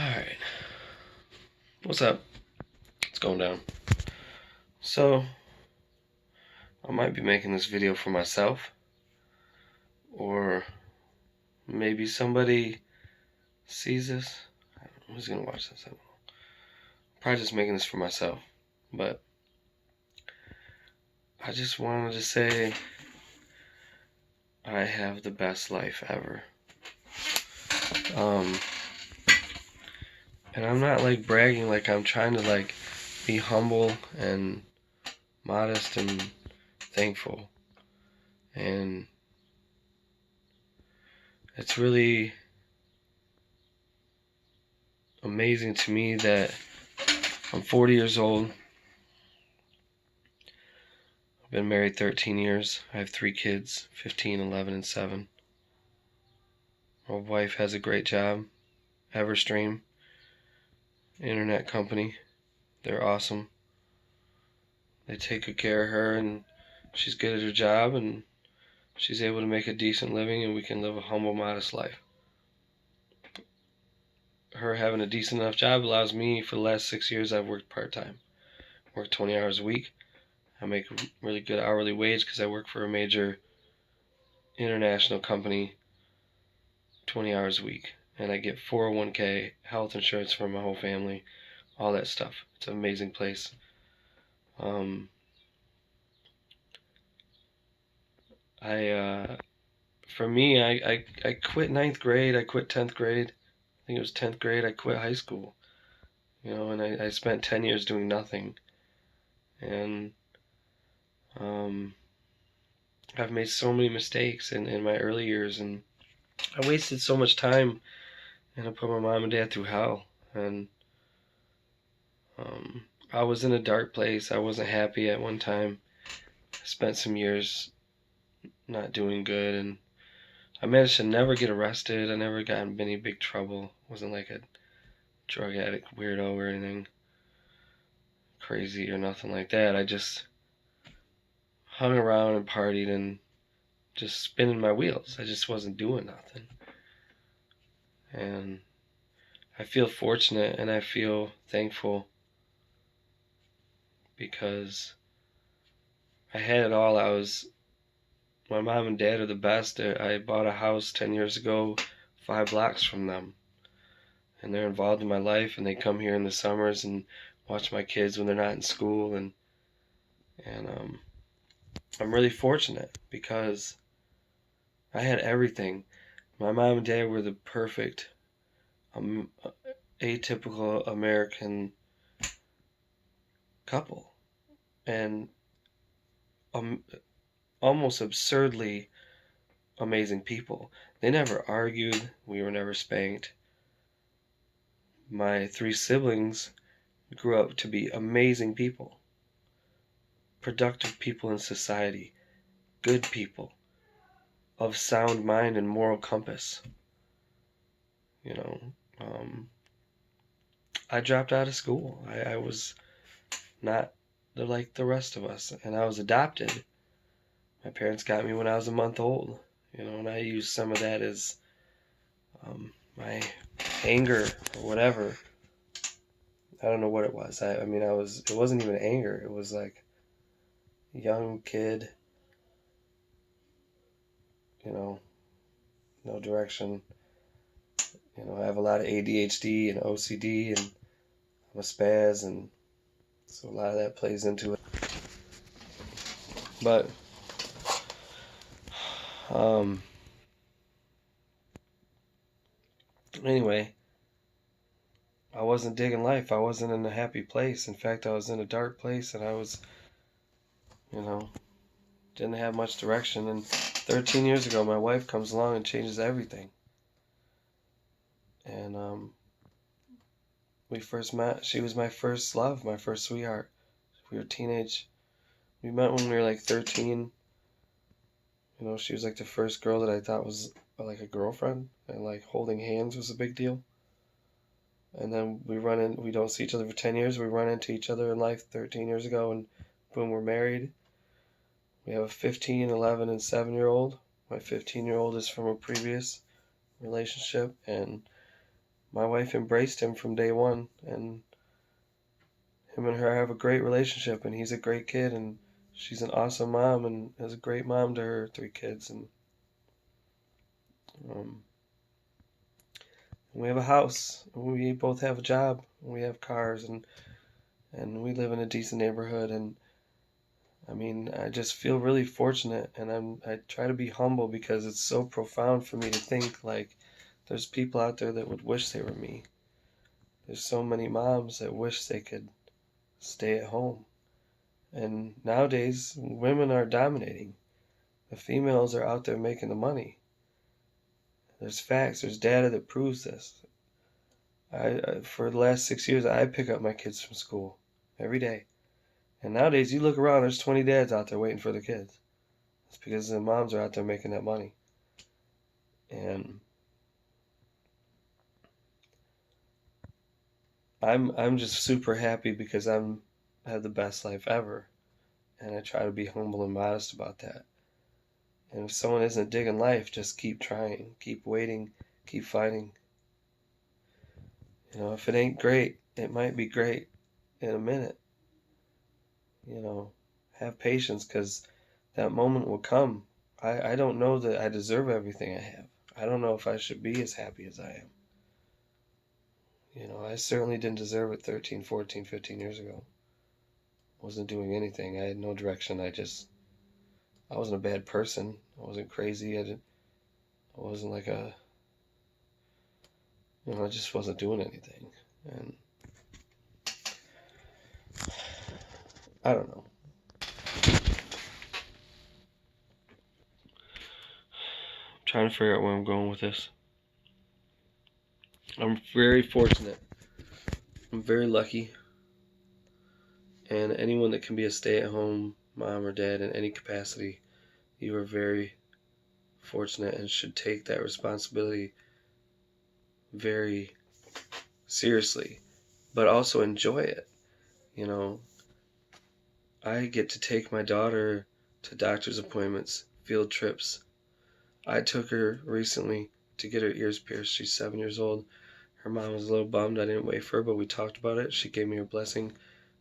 Alright, what's up? What's going down? So, I might be making this video for myself, or maybe somebody sees this. I don't know. Who's gonna watch this? I don't know. Probably just making this for myself, but I just wanted to say I have the best life ever. And I'm not like bragging, like I'm trying to like be humble and modest and thankful. And it's really amazing to me that I'm 40 years old. I've been married 13 years. I have 3 kids, 15, 11, and 7. My wife has a great job, Everstream, internet company. They're awesome. They take good care of her, and she's good at her job, and she's able to make a decent living, and we can live a humble, modest life. Her having a decent enough job allows me, for the last 6 years, I've worked part-time. Work 20 hours a week. I make a really good hourly wage because I work for a major international company 20 hours a week. And I get 401k, health insurance for my whole family, all that stuff. It's an amazing place. For me, I quit 9th grade, I quit 10th grade. I think it was 10th grade, I quit high school. And I spent 10 years doing nothing. And I've made so many mistakes in my early years, and I wasted so much time, and I put my mom and dad through hell. And I was in a dark place. I wasn't happy at one time. I spent some years not doing good, and I managed to never get arrested. I never got in any big trouble. I wasn't like a drug addict weirdo or anything crazy or nothing like that. I just hung around and partied and just spinning my wheels. I just wasn't doing nothing. And I feel fortunate and I feel thankful because I had it all. My mom and dad are the best. I bought a house 10 years ago, 5 blocks from them. And they're involved in my life, and they come here in the summers and watch my kids when they're not in school. And I'm really fortunate because I had everything. My mom and dad were the perfect atypical American couple, and almost absurdly amazing people. They never argued. We were never spanked. My 3 siblings grew up to be amazing people, productive people in society, good people, of sound mind and moral compass. You know, I dropped out of school. I was not like the rest of us, and I was adopted. My parents got me when I was a month old, and I used some of that as my anger or whatever. I don't know what it was. It wasn't even anger. It was like a young kid, no direction. I have a lot of ADHD and OCD, and I'm a spaz, and so a lot of that plays into it. But anyway, I wasn't digging life. I wasn't in a happy place. In fact, I was in a dark place, and I was, didn't have much direction. And 13 years ago, my wife comes along and changes everything. And we first met. She was my first love, my first sweetheart. We were teenage. We met when we were like 13. She was like the first girl that I thought was like a girlfriend, and like holding hands was a big deal. And then we don't see each other for 10 years. We run into each other in life 13 years ago, and boom, we're married. We have a 15, 11, and 7-year-old. My 15-year-old is from a previous relationship, and my wife embraced him from day one, and him and her have a great relationship, and he's a great kid, and she's an awesome mom and is a great mom to her 3 kids, and um, we have a house, we both have a job, we have cars, and we live in a decent neighborhood, and I mean, I just feel really fortunate, and I try to be humble because it's so profound for me to think like there's people out there that would wish they were me. There's so many moms that wish they could stay at home. And nowadays, women are dominating. The females are out there making the money. There's facts, there's data that proves this. For the last 6 years, I pick up my kids from school every day. And nowadays, you look around, there's 20 dads out there waiting for their kids. It's because the moms are out there making that money. And I'm just super happy because I have the best life ever. And I try to be humble and modest about that. And if someone isn't digging life, just keep trying, keep waiting, keep fighting. If it ain't great, it might be great in a minute. Have patience, because that moment will come. I don't know that I deserve everything I have. I don't know if I should be as happy as I am. I certainly didn't deserve it 13, 14, 15 years ago. Wasn't doing anything. I had no direction. I wasn't a bad person. I wasn't crazy. I wasn't like I just wasn't doing anything. And I don't know. I'm trying to figure out where I'm going with this. I'm very fortunate. I'm very lucky. And anyone that can be a stay-at-home mom or dad in any capacity, you are very fortunate and should take that responsibility very seriously, but also enjoy it. I get to take my daughter to doctor's appointments, field trips. I took her recently to get her ears pierced. She's 7 years old. Her mom was a little bummed I didn't wait for her, but we talked about it. She gave me her blessing.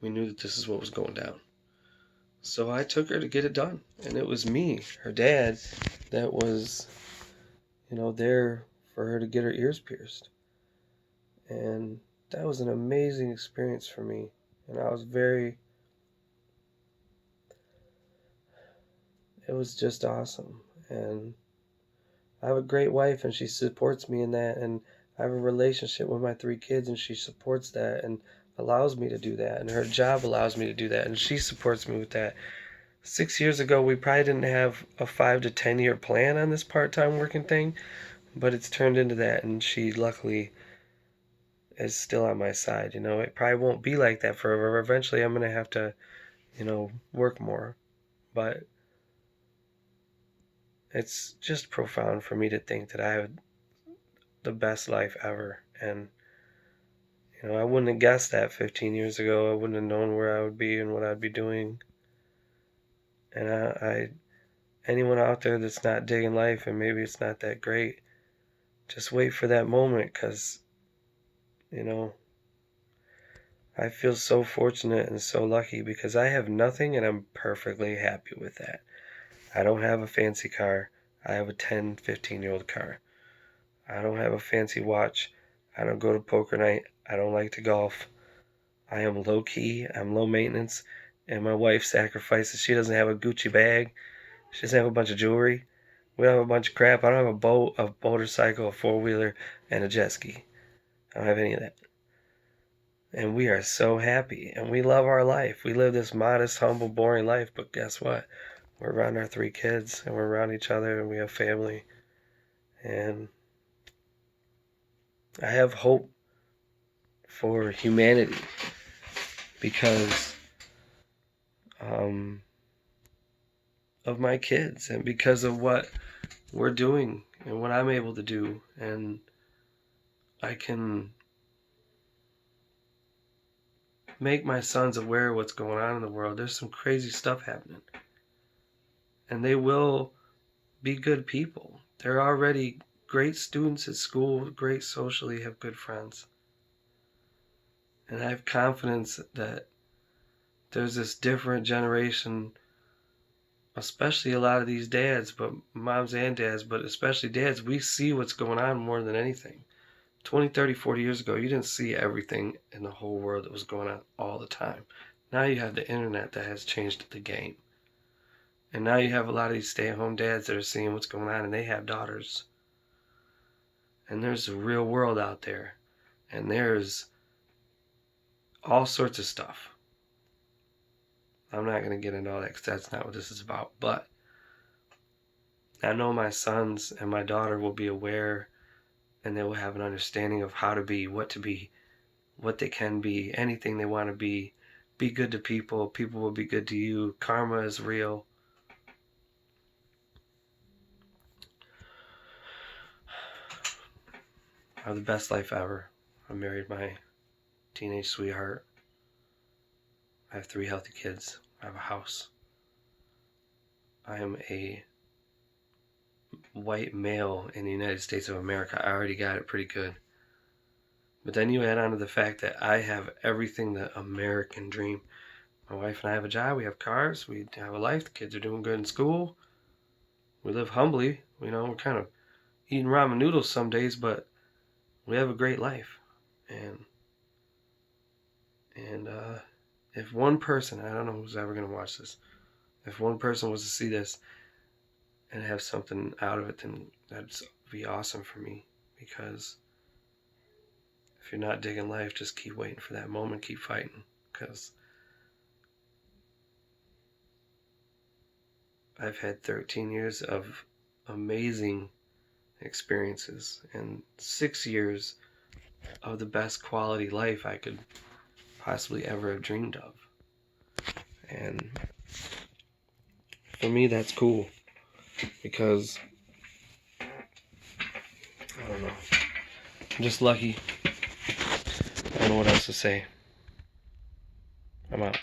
We knew that this is what was going down. So I took her to get it done. And it was me, her dad, that was, there for her to get her ears pierced. And that was an amazing experience for me. And it was just awesome. And I have a great wife, and she supports me in that, and I have a relationship with my 3 kids, and she supports that and allows me to do that, and her job allows me to do that, and she supports me with that. 6 years ago, we probably didn't have a 5 to 10 year plan on this part-time working thing, but it's turned into that, and she luckily is still on my side. It probably won't be like that forever. Eventually, I'm gonna have to, work more, but it's just profound for me to think that I have the best life ever. And I wouldn't have guessed that 15 years ago. I wouldn't have known where I would be and what I'd be doing. And anyone out there that's not digging life and maybe it's not that great, just wait for that moment, because I feel so fortunate and so lucky because I have nothing, and I'm perfectly happy with that. I don't have a fancy car. I have a 10, 15-year-old car. I don't have a fancy watch. I don't go to poker night. I don't like to golf. I am low key. I'm low maintenance. And my wife sacrifices. She doesn't have a Gucci bag. She doesn't have a bunch of jewelry. We don't have a bunch of crap. I don't have a boat, a motorcycle, a four-wheeler, and a jet ski. I don't have any of that. And we are so happy. And we love our life. We live this modest, humble, boring life. But guess what? We're around our 3 kids, and we're around each other, and we have family. And I have hope for humanity because of my kids and because of what we're doing and what I'm able to do. And I can make my sons aware of what's going on in the world. There's some crazy stuff happening. And they will be good people. They're already great students at school, great socially, have good friends. And I have confidence that there's this different generation, especially a lot of these dads, but moms and dads, but especially dads, we see what's going on more than anything. 20, 30, 40 years ago, you didn't see everything in the whole world that was going on all the time. Now you have the internet that has changed the game. And now you have a lot of these stay-at-home dads that are seeing what's going on, and they have daughters. And there's a real world out there. And there's all sorts of stuff. I'm not going to get into all that because that's not what this is about. But I know my sons and my daughter will be aware, and they will have an understanding of how to be, what they can be, anything they want to be. Be good to people. People will be good to you. Karma is real. I have the best life ever. I married my teenage sweetheart. I have 3 healthy kids. I have a house. I am a white male in the United States of America. I already got it pretty good. But then you add on to the fact that I have everything the American dream. My wife and I have a job. We have cars. We have a life. The kids are doing good in school. We live humbly. You know, we're kind of eating ramen noodles some days, but we have a great life. And if one person, I don't know who's ever going to watch this, if one person was to see this and have something out of it, then that'd be awesome for me. Because if you're not digging life, just keep waiting for that moment, keep fighting. Because I've had 13 years of amazing experiences and 6 years of the best quality life I could possibly ever have dreamed of. And for me, that's cool, because I don't know, I'm just lucky. I don't know what else to say. I'm out.